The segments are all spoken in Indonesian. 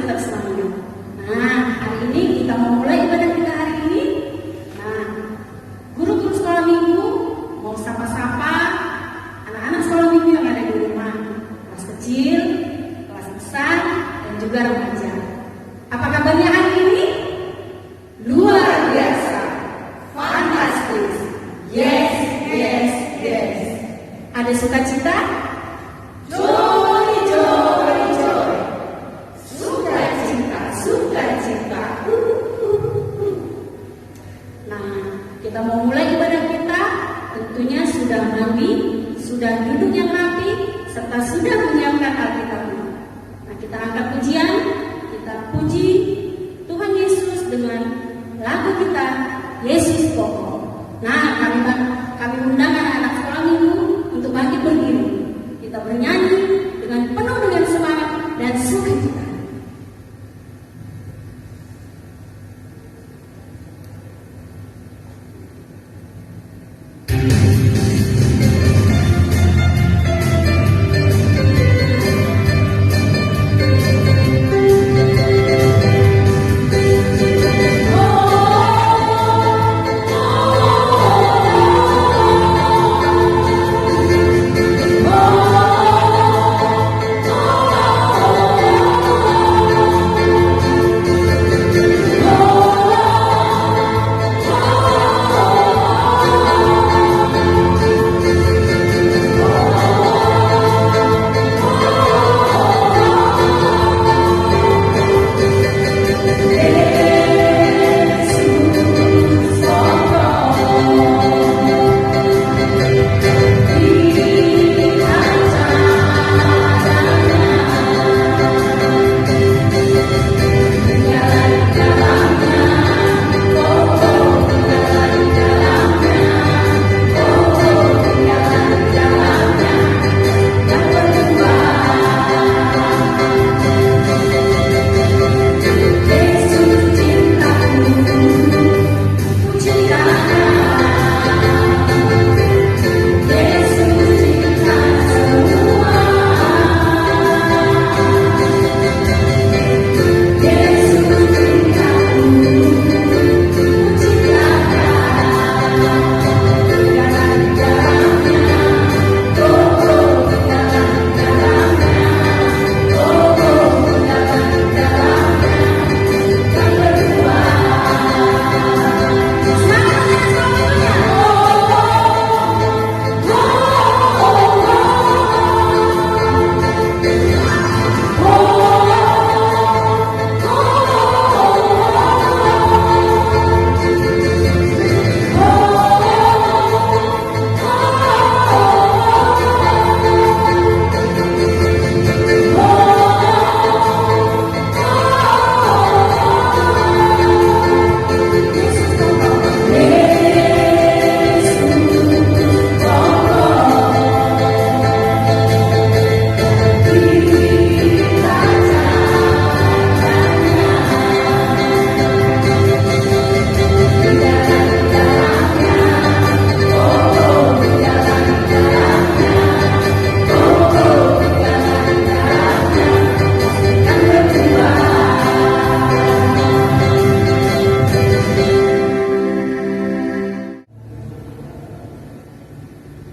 tetap semangat. Nah, hari ini kita mau mulai ibadah kita hari ini. Nah, guru-guru sekolah minggu mau sapa-sapa anak-anak sekolah minggu yang ada di rumah, kelas kecil, kelas besar, dan juga remaja. Apa kabarnya hari ini? Luar biasa, fantastis. Yes, yes, yes. Ada sukacita? Joy, joy, joy. Sukacita, sukacita. Nah, kita mau mulai ibadah kita. Tentunya sudah mandi, sudah duduk yang rapi, serta sudah menyiapkan Alkitabnya. Nah, kita angkat pujian, kita puji Tuhan Yesus dengan lagu kita, Yesus Pokok. Nah, kami undang anak-anak sekolah minggu untuk bangkit berdiri. Kita bernyanyi dengan penuh dengan semangat dan sukacita.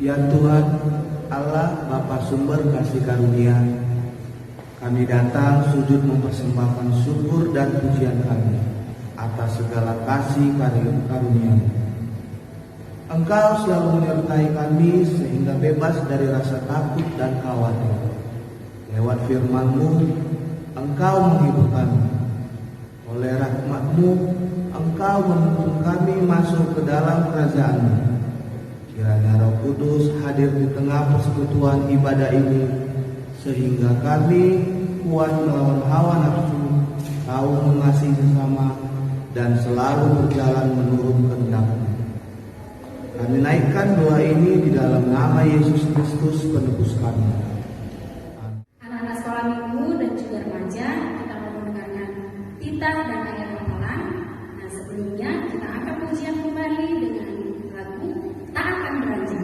Ya Tuhan, Allah Bapa sumber kasih karunia, kami datang sujud mempersembahkan syukur dan pujian kami atas segala kasih karunia. Engkau selalu menyertai kami sehingga bebas dari rasa takut dan khawatir. Lewat firman-Mu, Engkau menghibur kami. Oleh rahmat-Mu, Engkau menuntun kami masuk ke dalam kerajaan-Mu. Kiranya Roh Kudus hadir di tengah persekutuan ibadah ini, sehingga kami kuat melawan hawa nafsu, tahu mengasihi sesama, dan selalu berjalan menurut kehendak-Mu. Kami naikkan doa ini di dalam nama Yesus Kristus penebus kami. Anak-anak sekolah minggu dan juga remaja, kita mau mendengarkan titah dan ayat hafalan. Nah, sebelumnya kita akan pujian kembali dengan lagu Tak Akan Beranjak.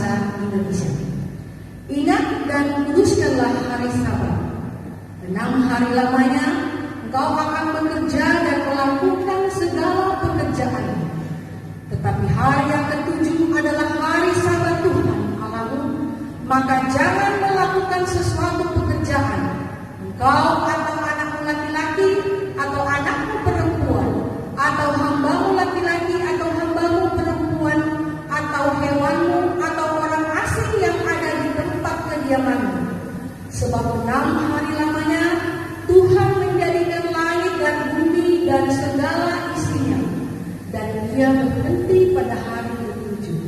bangsa Indonesia. Ingat dan kuduskanlah hari Sabat. 6 hari lamanya engkau akan bekerja dan melakukan segala pekerjaan. Tetapi hari yang ketujuh adalah hari Sabat Tuhan Allahmu, maka jangan melakukan sesuatu pekerjaan, engkau atau anakmu laki-laki atau anakmu perempuan, atau hambamu laki-laki atau hambamu perempuan, atau hewanmu atau orang asing yang ada di tempat kediamanmu. Sebab 6 hari lamanya Tuhan menjadikan langit dan bumi dan segala isinya, dan Dia berhenti pada hari ketujuh.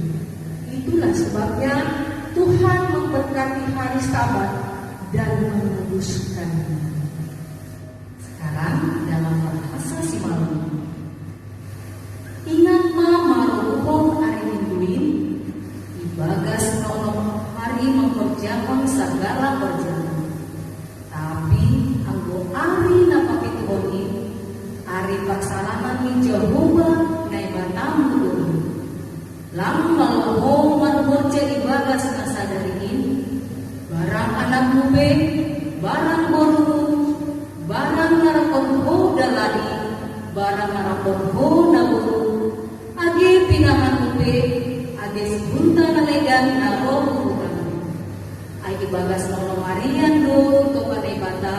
Itulah sebabnya Tuhan memberkati hari Sabat dan menguduskannya. Sekarang dalam bahasa Simalungun. Ingat maruhum ari mingguin, ibagas nolong hari memperjaman segala perjalanan. Tapi anggo ari napapituhoni, ari paksalanan ni Jehovah nai batam dulu. Lang maluhum manurce ibagas nasadariin, barang anak mube, barang boru, barang narakonho dalani, barang narakonho naburu, agi pinahan mube, agi sebunta nalegan narobukan. Ay ibagas nolong marian do tokanay bata,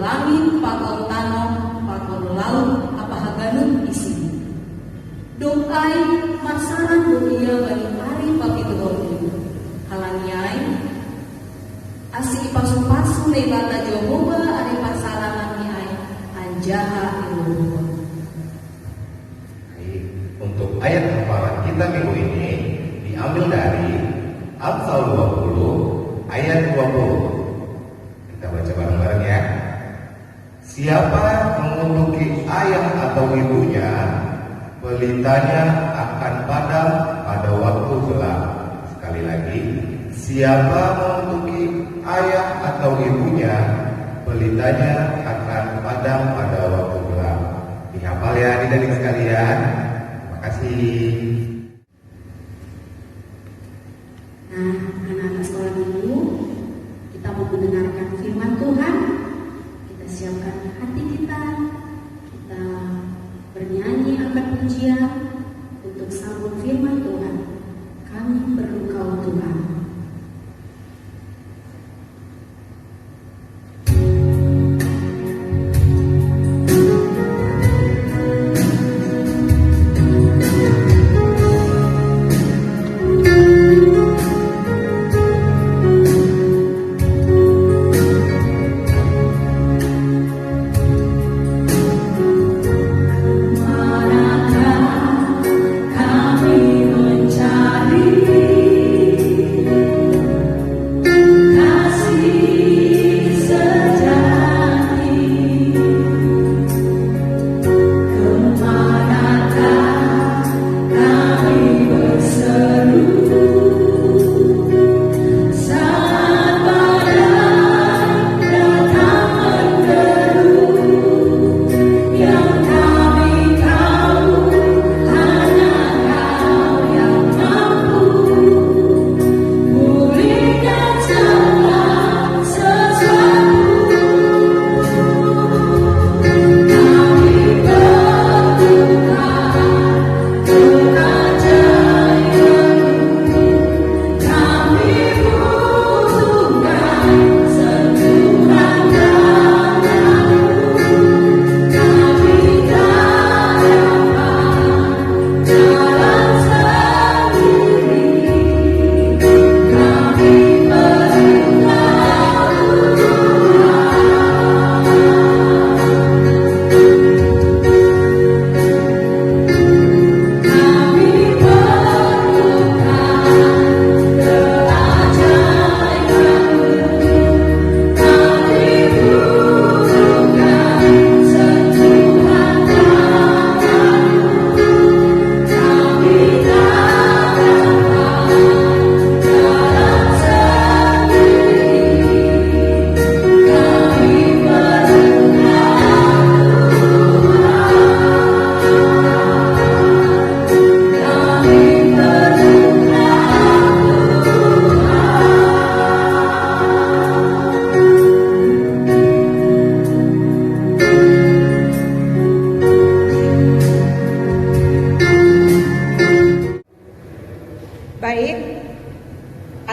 langit pakon tanong, pakon laut, apahaganun isi. Doay masaran do iya bani ari papituhon itu. Halanyay, asi ipasupasu na ibata Jehovah ari pasalanan ni ay anjaha iluhun. Untuk ayat hafalan kita minggu ini diambil dari Amsal 20 ayat 20. Kita baca bareng-bareng ya. Siapa mengunduki ayah atau ibunya, pelitanya akan padam pada waktu gelap. Sekali lagi, siapa mengunduki ayah atau ibunya, pelitanya akan padam pada waktu gelap. Dihafal ya adik-adik sekalian. Terima kasih. Nah, anak-anak sekolah minggu, kita mau mendengarkan firman Tuhan. Kita siapkan hati kita bernyanyi angkat pujian untuk sambut firman Tuhan. Kami perlu Kau Tuhan.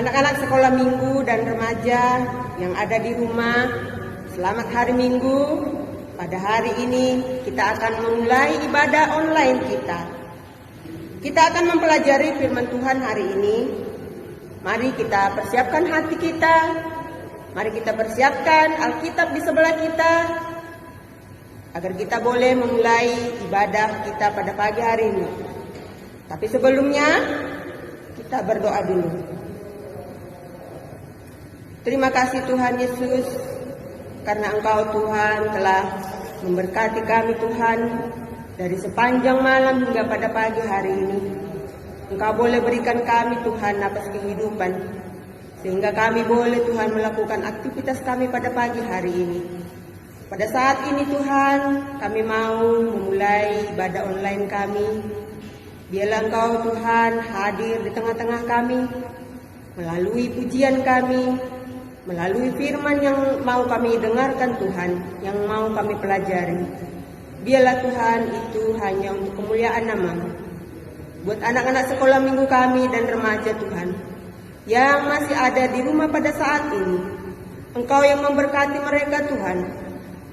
Anak-anak sekolah minggu dan remaja yang ada di rumah, selamat hari Minggu. Pada hari ini kita akan memulai ibadah online kita. Kita akan mempelajari firman Tuhan hari ini. Mari kita persiapkan hati kita. Mari kita persiapkan Alkitab di sebelah kita, agar kita boleh memulai ibadah kita pada pagi hari ini. Tapi sebelumnya, kita berdoa dulu. Terima kasih Tuhan Yesus, karena Engkau Tuhan telah memberkati kami Tuhan dari sepanjang malam hingga pada pagi hari ini. Engkau boleh berikan kami Tuhan napas kehidupan, sehingga kami boleh Tuhan melakukan aktivitas kami pada pagi hari ini. Pada saat ini Tuhan, kami mau memulai ibadah online kami. Biarlah Engkau Tuhan hadir di tengah-tengah kami, melalui pujian kami, melalui firman yang mau kami dengarkan Tuhan, yang mau kami pelajari. Biarlah Tuhan itu hanya untuk kemuliaan nama-Mu. Buat anak-anak sekolah minggu kami dan remaja Tuhan, yang masih ada di rumah pada saat ini, Engkau yang memberkati mereka Tuhan,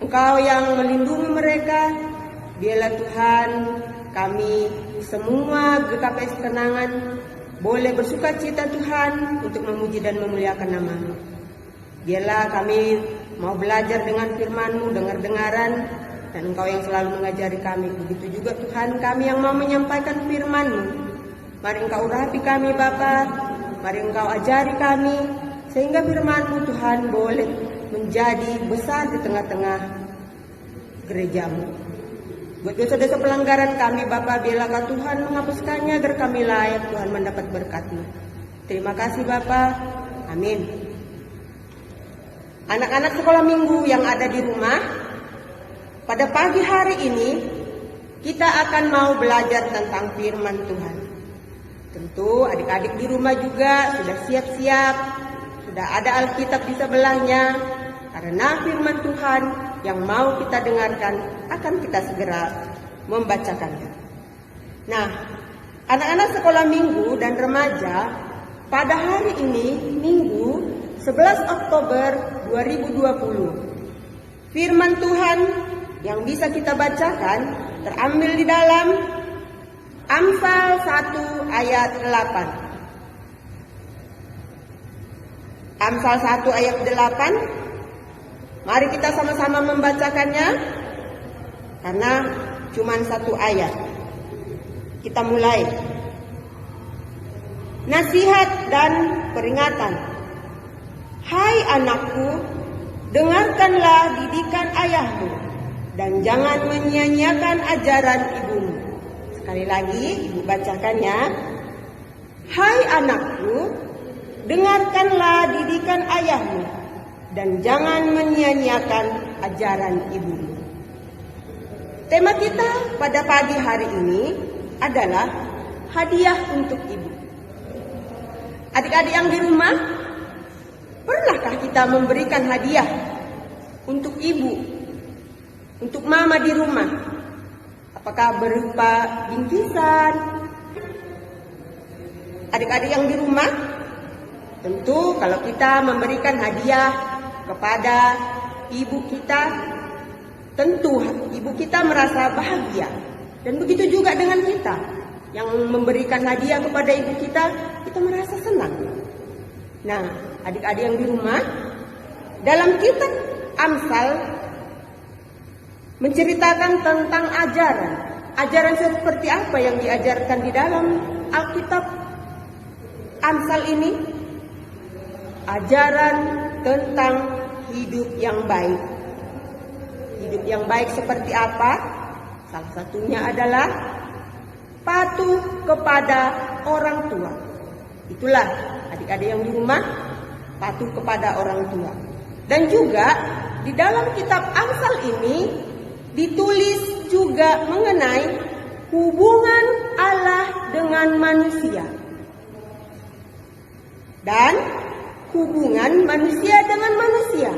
Engkau yang melindungi mereka. Biarlah Tuhan kami semua GKPS Kenangan boleh bersuka cita Tuhan untuk memuji dan memuliakan nama-Mu. Biarlah kami mau belajar dengan firman-Mu, dengar-dengaran, dan Engkau yang selalu mengajari kami. Begitu juga Tuhan kami yang mau menyampaikan firman-Mu. Mari Engkau urapi kami Bapa, mari Engkau ajari kami, sehingga firman-Mu Tuhan boleh menjadi besar di tengah-tengah gereja-Mu. Buat dosa-dosa pelanggaran kami Bapa, biarlah Kau Tuhan menghapuskannya agar kami layak Tuhan mendapat berkat-Mu. Terima kasih Bapa, amin. Anak-anak sekolah minggu yang ada di rumah, pada pagi hari ini kita akan mau belajar tentang firman Tuhan. Tentu adik-adik di rumah juga sudah siap-siap, sudah ada Alkitab di sebelahnya, karena firman Tuhan yang mau kita dengarkan akan kita segera membacakannya. Nah, anak-anak sekolah minggu dan remaja, pada hari ini Minggu 11 Oktober 2020, firman Tuhan yang bisa kita bacakan terambil di dalam Amsal 1 ayat 8. Amsal 1 ayat 8. Mari kita sama-sama membacakannya, karena cuma satu ayat. Kita mulai. Nasihat dan peringatan. Hai anakku, dengarkanlah didikan ayahmu, dan jangan menyia-nyiakan ajaran ibumu. Sekali lagi, ibu bacakannya. Hai anakku, dengarkanlah didikan ayahmu, dan jangan menyia-nyiakan ajaran ibumu. Tema kita pada pagi hari ini adalah hadiah untuk ibu. Adik-adik yang di rumah, pernahkah kita memberikan hadiah untuk ibu, untuk mama di rumah? Apakah berupa bingkisan? Adik-adik yang di rumah, tentu kalau kita memberikan hadiah kepada ibu kita, tentu ibu kita merasa bahagia. Dan begitu juga dengan kita yang memberikan hadiah kepada ibu kita merasa senang. Nah, adik-adik yang di rumah, dalam kitab Amsal menceritakan tentang ajaran. Ajaran seperti apa yang diajarkan di dalam Alkitab Amsal ini? Ajaran tentang hidup yang baik. Hidup yang baik seperti apa? Salah satunya adalah patuh kepada orang tua. Itulah adik-adik yang di rumah, patuh kepada orang tua. Dan juga di dalam kitab Amsal ini ditulis juga mengenai hubungan Allah dengan manusia dan hubungan manusia dengan manusia.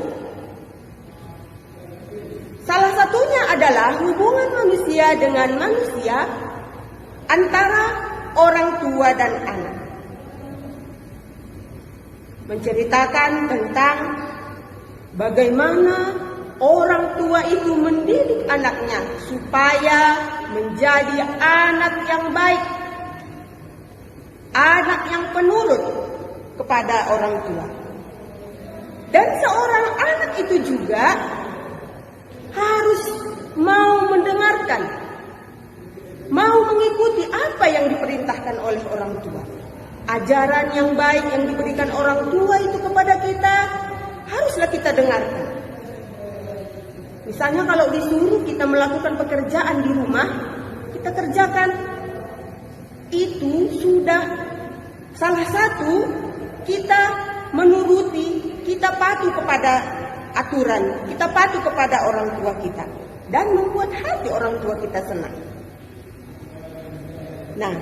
Salah satunya adalah hubungan manusia dengan manusia antara orang tua dan anak. menceritakan tentang bagaimana orang tua itu mendidik anaknya supaya menjadi anak yang baik, anak yang penurut kepada orang tua. Dan seorang anak itu juga harus mau mendengarkan, mau mengikuti apa yang diperintahkan oleh orang tua. Ajaran yang baik yang diberikan orang tua itu kepada kita haruslah kita dengarkan. Misalnya kalau disuruh kita melakukan pekerjaan di rumah, kita kerjakan. Itu sudah salah satu kita menuruti, kita patuh kepada aturan, kita patuh kepada orang tua kita dan membuat hati orang tua kita senang. Nah,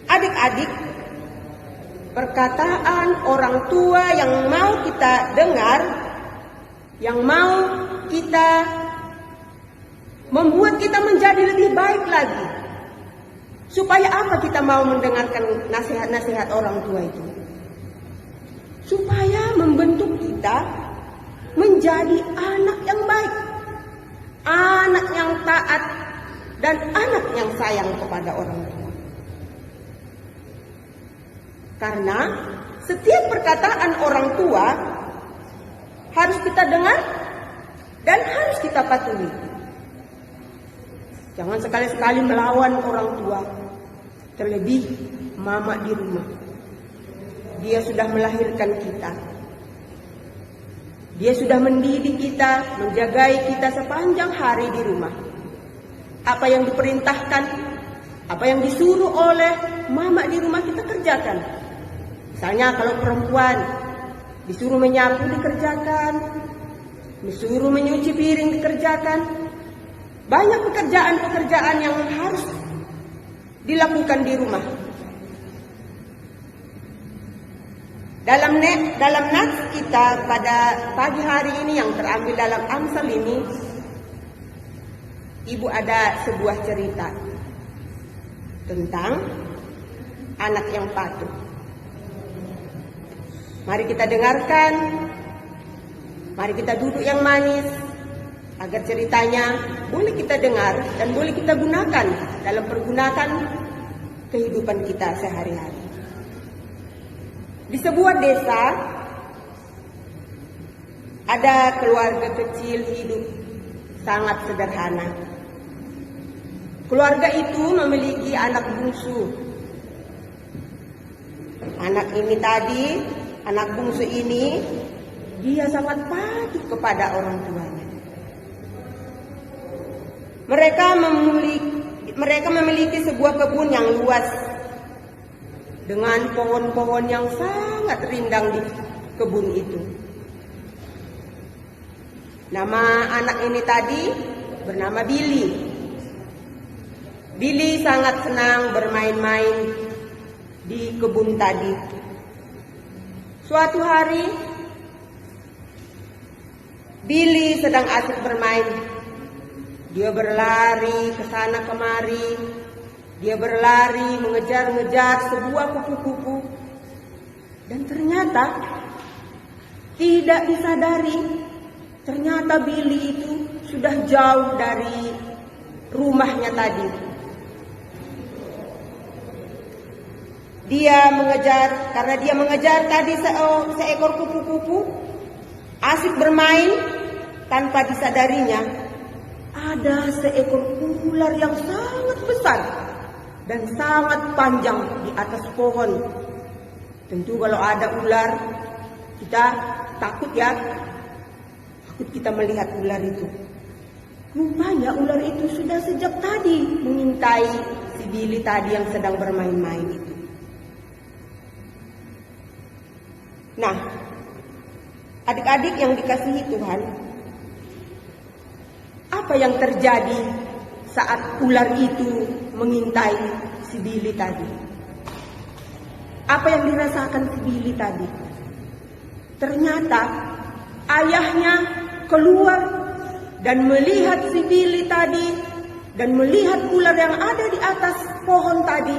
adik-adik, perkataan orang tua yang mau kita dengar, yang mau kita membuat kita menjadi lebih baik lagi. Supaya apa kita mau mendengarkan nasihat-nasihat orang tua itu? Supaya membentuk kita menjadi anak yang baik, anak yang taat, dan anak yang sayang kepada orang tua. Karena setiap perkataan orang tua harus kita dengar dan harus kita patuhi. Jangan sekali-sekali melawan orang tua, terlebih mama di rumah. Dia sudah melahirkan kita. Dia sudah mendidik kita, menjagai kita sepanjang hari di rumah. Apa yang diperintahkan, apa yang disuruh oleh mama di rumah kita kerjakan. Misalnya kalau perempuan disuruh menyapu dikerjakan, disuruh menyuci piring dikerjakan. Banyak pekerjaan-pekerjaan yang harus dilakukan di rumah. Dalam nats kita pada pagi hari ini yang terambil dalam Amsal ini, Ibu ada sebuah cerita tentang anak yang patuh. Mari kita dengarkan, mari kita duduk yang manis, agar ceritanya boleh kita dengar dan boleh kita gunakan dalam pergunakan kehidupan kita sehari-hari. Di sebuah desa ada keluarga kecil hidup sangat sederhana. Keluarga itu memiliki anak bungsu. Anak bungsu ini dia sangat patuh kepada orang tuanya. Mereka memiliki sebuah kebun yang luas dengan pohon-pohon yang sangat rindang di kebun itu. Nama anak ini tadi bernama Billy. Billy sangat senang bermain-main di kebun tadi. Suatu hari Billy sedang asik bermain. Dia berlari ke sana kemari. Dia berlari mengejar-ngejar sebuah kupu-kupu. Dan ternyata tidak disadari, ternyata Billy itu sudah jauh dari rumahnya tadi. Karena dia mengejar tadi seekor kupu-kupu, asik bermain, tanpa disadarinya ada seekor ular yang sangat besar dan sangat panjang di atas pohon. Tentu kalau ada ular, kita takut ya. Takut kita melihat ular itu. Rupanya ular itu sudah sejak tadi mengintai si Billy tadi yang sedang bermain-main itu. Nah, adik-adik yang dikasihi Tuhan, apa yang terjadi saat ular itu mengintai si Billy tadi? Apa yang dirasakan si Billy tadi? Ternyata ayahnya keluar dan melihat si Billy tadi dan melihat ular yang ada di atas pohon tadi.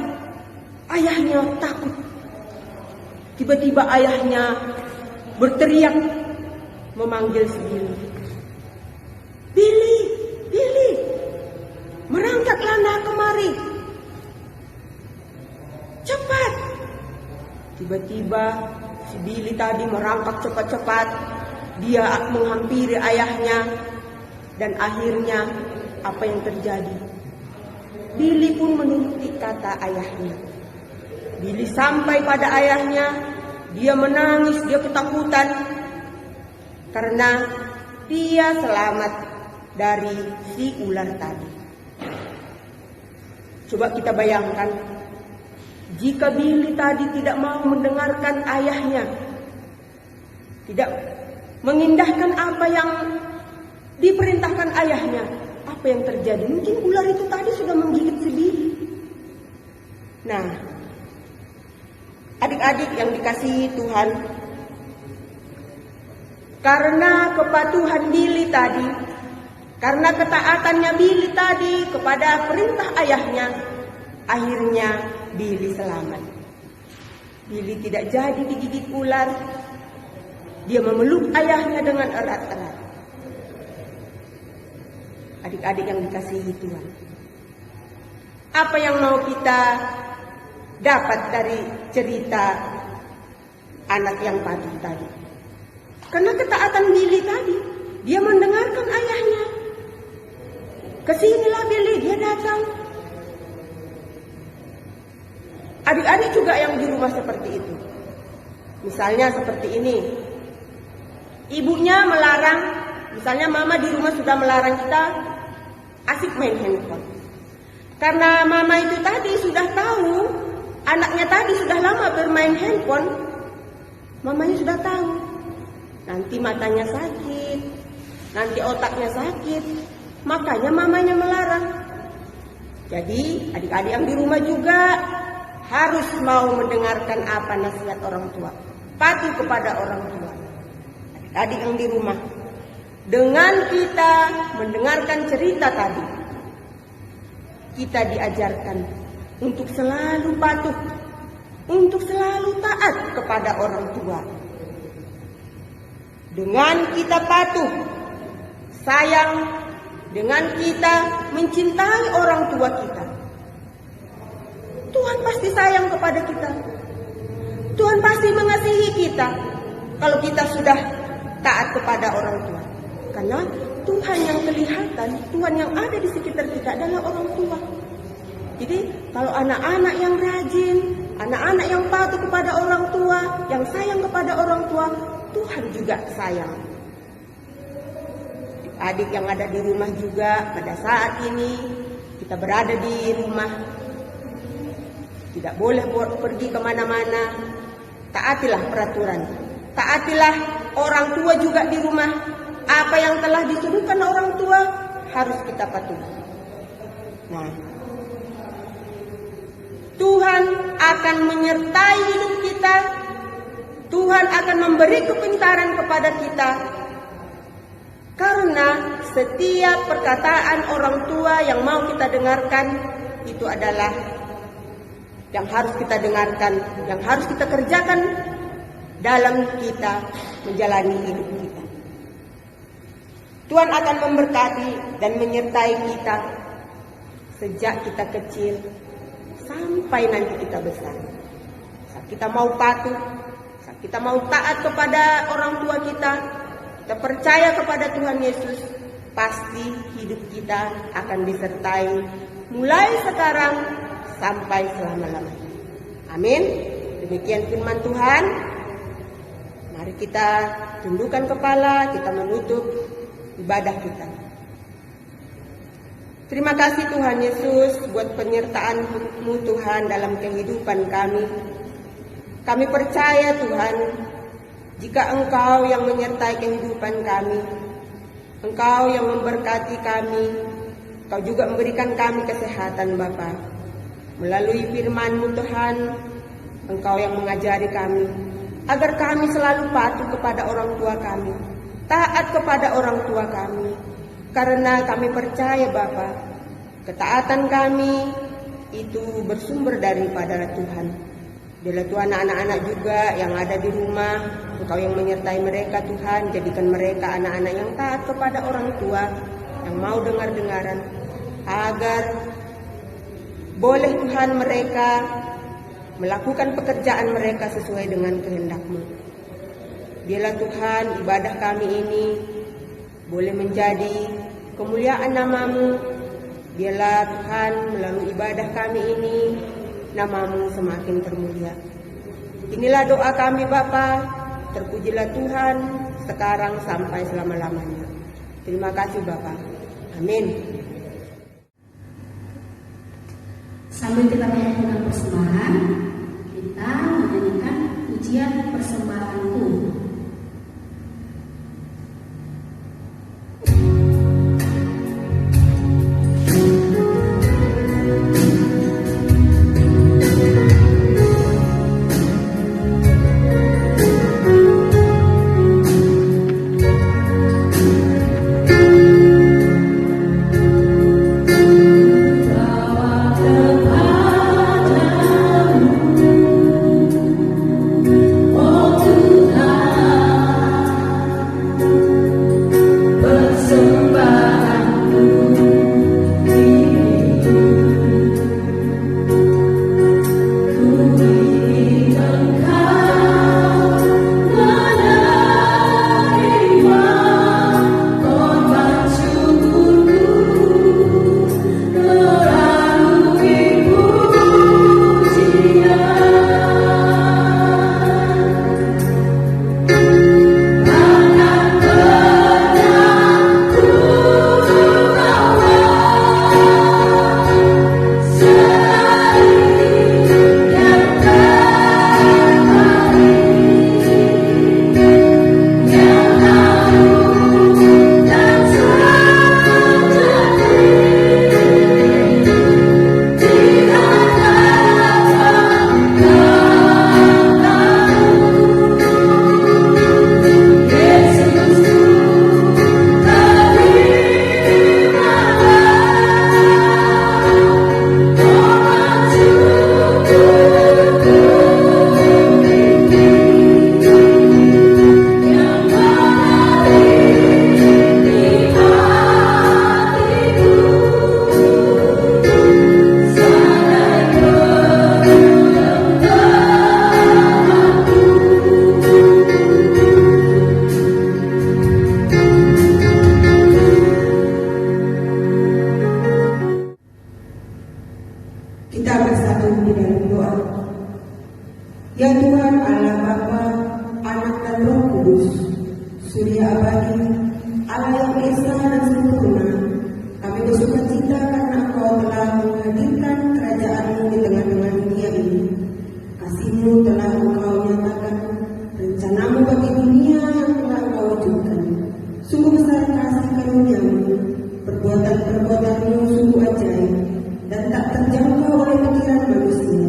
Ayahnya takut. Tiba-tiba ayahnya berteriak memanggil si Billy. Billy, Billy, merangkaklah nak kemari. Cepat. Tiba-tiba si Billy tadi merangkak cepat-cepat. Dia menghampiri ayahnya. Dan akhirnya apa yang terjadi? Billy pun menuruti kata ayahnya. Billy sampai pada ayahnya. Dia menangis, dia ketakutan. Karena dia selamat dari si ular tadi. Coba kita bayangkan, jika Billy tadi tidak mau mendengarkan ayahnya, tidak mengindahkan apa yang diperintahkan ayahnya, apa yang terjadi? Mungkin ular itu tadi sudah menggigit si Billy. Nah, adik-adik yang dikasihi Tuhan, karena kepatuhan Billy tadi, karena ketaatannya Billy tadi kepada perintah ayahnya, akhirnya Billy selamat. Billy tidak jadi digigit ular. Dia memeluk ayahnya dengan erat-erat. Adik-adik yang dikasihi Tuhan, apa yang mau kita dapat dari cerita anak yang patuh tadi? Karena ketaatan Billy tadi, dia mendengarkan ayahnya. Kesinilah Billy, dia datang. Adik-adik juga yang di rumah seperti itu. Misalnya seperti ini. Ibunya melarang, misalnya mama di rumah sudah melarang kita asik main handphone. Karena mama itu tadi sudah tahu, anaknya tadi sudah lama bermain handphone, mamanya sudah tahu. Nanti matanya sakit, nanti otaknya sakit, makanya mamanya melarang. Jadi adik-adik yang di rumah juga harus mau mendengarkan apa nasihat orang tua, patuh kepada orang tua. Adik-adik yang di rumah, dengan kita mendengarkan cerita tadi, kita diajarkan untuk selalu patuh, untuk selalu taat kepada orang tua. Dengan kita patuh, sayang, dengan kita mencintai orang tua kita, Tuhan pasti sayang kepada kita. Tuhan pasti mengasihi kita kalau kita sudah taat kepada orang tua. Karena Tuhan yang kelihatan, Tuhan yang ada di sekitar kita adalah orang tua. Jadi kalau anak-anak yang rajin, anak-anak yang patuh kepada orang tua, yang sayang kepada orang tua, Tuhan juga sayang. Adik yang ada di rumah juga, pada saat ini kita berada di rumah, tidak boleh pergi kemana-mana. Taatilah peraturan, taatilah orang tua juga di rumah. Apa yang telah disuruhkan orang tua harus kita patuhi. Nah, Tuhan akan menyertai hidup kita. Tuhan akan memberi kepintaran kepada kita. Karena setiap perkataan orang tua yang mau kita dengarkan, itu adalah yang harus kita dengarkan, yang harus kita kerjakan dalam kita menjalani hidup kita. Tuhan akan memberkati dan menyertai kita sejak kita kecil sampai nanti kita besar. Saat kita mau patuh, saat kita mau taat kepada orang tua kita, kita percaya kepada Tuhan Yesus, pasti hidup kita akan disertai mulai sekarang sampai selama-lamanya. Amin. Demikian firman Tuhan. Mari kita tundukkan kepala, kita menutup ibadah kita. Terima kasih Tuhan Yesus buat penyertaan-Mu Tuhan dalam kehidupan kami. Kami percaya Tuhan, jika Engkau yang menyertai kehidupan kami, Engkau yang memberkati kami, Engkau juga memberikan kami kesehatan Bapa. Melalui firman-Mu Tuhan, Engkau yang mengajari kami, agar kami selalu patuh kepada orang tua kami, taat kepada orang tua kami. Karena kami percaya Bapa, ketaatan kami itu bersumber daripada Tuhan. Biarlah Tuhan anak-anak juga yang ada di rumah, Engkau yang menyertai mereka Tuhan. Jadikan mereka anak-anak yang taat kepada orang tua, yang mau dengar-dengaran, agar boleh Tuhan mereka melakukan pekerjaan mereka sesuai dengan kehendak-Mu. Biarlah Tuhan ibadah kami ini boleh menjadi kemuliaan nama-Mu. Biarlah Tuhan melalui ibadah kami ini nama-Mu semakin termulia. Inilah doa kami Bapa. Terpujilah Tuhan sekarang sampai selama-lamanya. Terima kasih Bapa. Amin. Sambil kita menyanyikan persembahan, kita menyanyikan pujian persembahanku. Ya Tuhan Allah Bapa, Anak dan Roh Kudus, Surya abadi, Allah yang esa dan sempurna, kami bersuka cita karena Engkau telah menghadirkan kerajaan-Mu di tengah-tengah dunia ini. Kasih-Mu telah Engkau nyatakan, rencana-Mu bagi dunia yang telah Engkau wujudkan. Sungguh besar kasih karunia-Mu, perbuatan-perbuatan-Mu sungguh ajaib dan tak terjangkau oleh pikiran manusia.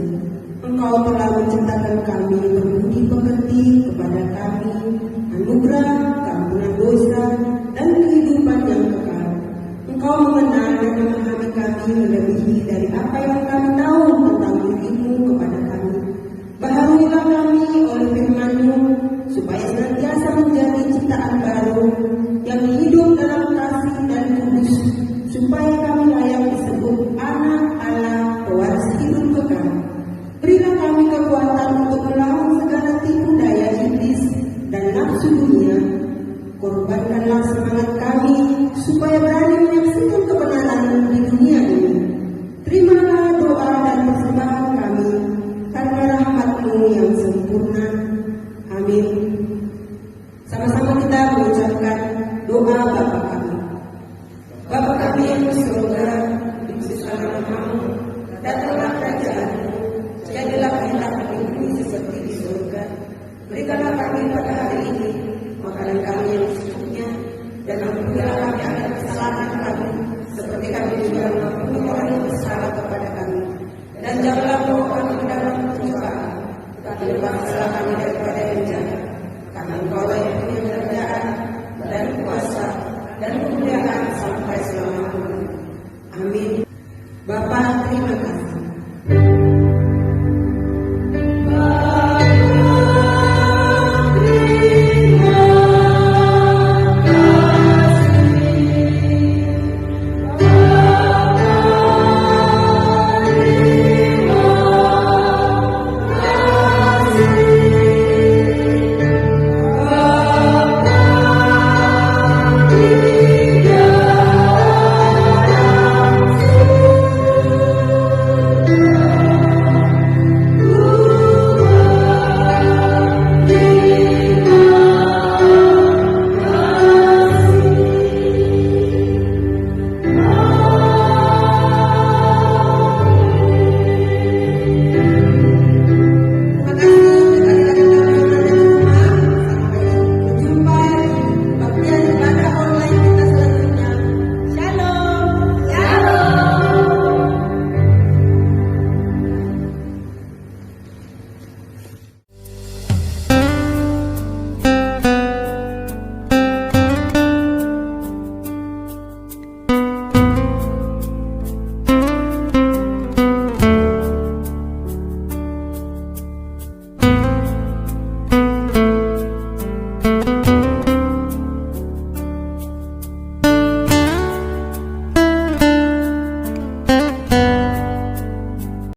Engkau telah menciptakan kami berbudi pekerti kepada kami, anugerah, keampunan dosa, dan kehidupan yang kekal. Engkau mengenal dan memahami kami melebihi dari apa yang kami tahu tentang diri-Mu kepada kami. Baharuilah kami oleh firman-Mu, supaya senantiasa menjadi ciptaan baru yang hidup dalam kasih dan kudus, supaya kami layak disebut anak Allah, pewaris hidup kekal. Berilah kami kekuatan untuk melawan segala tipu daya iblis dan nafsu dunia. Korbankanlah semangat kami supaya berani menyaksikan kebenaran di dunia ini. Terimalah doa dan persembahan kami karena rahmat-Mu yang sempurna. Amin. Sama-sama kita mengucapkan doa Bapa kami. Bapa kami yang di surga, dikuduskanlah nama-Mu, datanglah kerajaan-Mu. Jadilah kehendak kami di bumi seperti di surga. Berikanlah kami pada hari ini makanan kami yang secukupnya, dan ampunilah kami akan kesalahan kami, seperti kami juga mengampuni orang yang bersalah kepada kami. Dan janganlah bawa kami ke dalam pencobaan, tapi lepaskanlah kami dari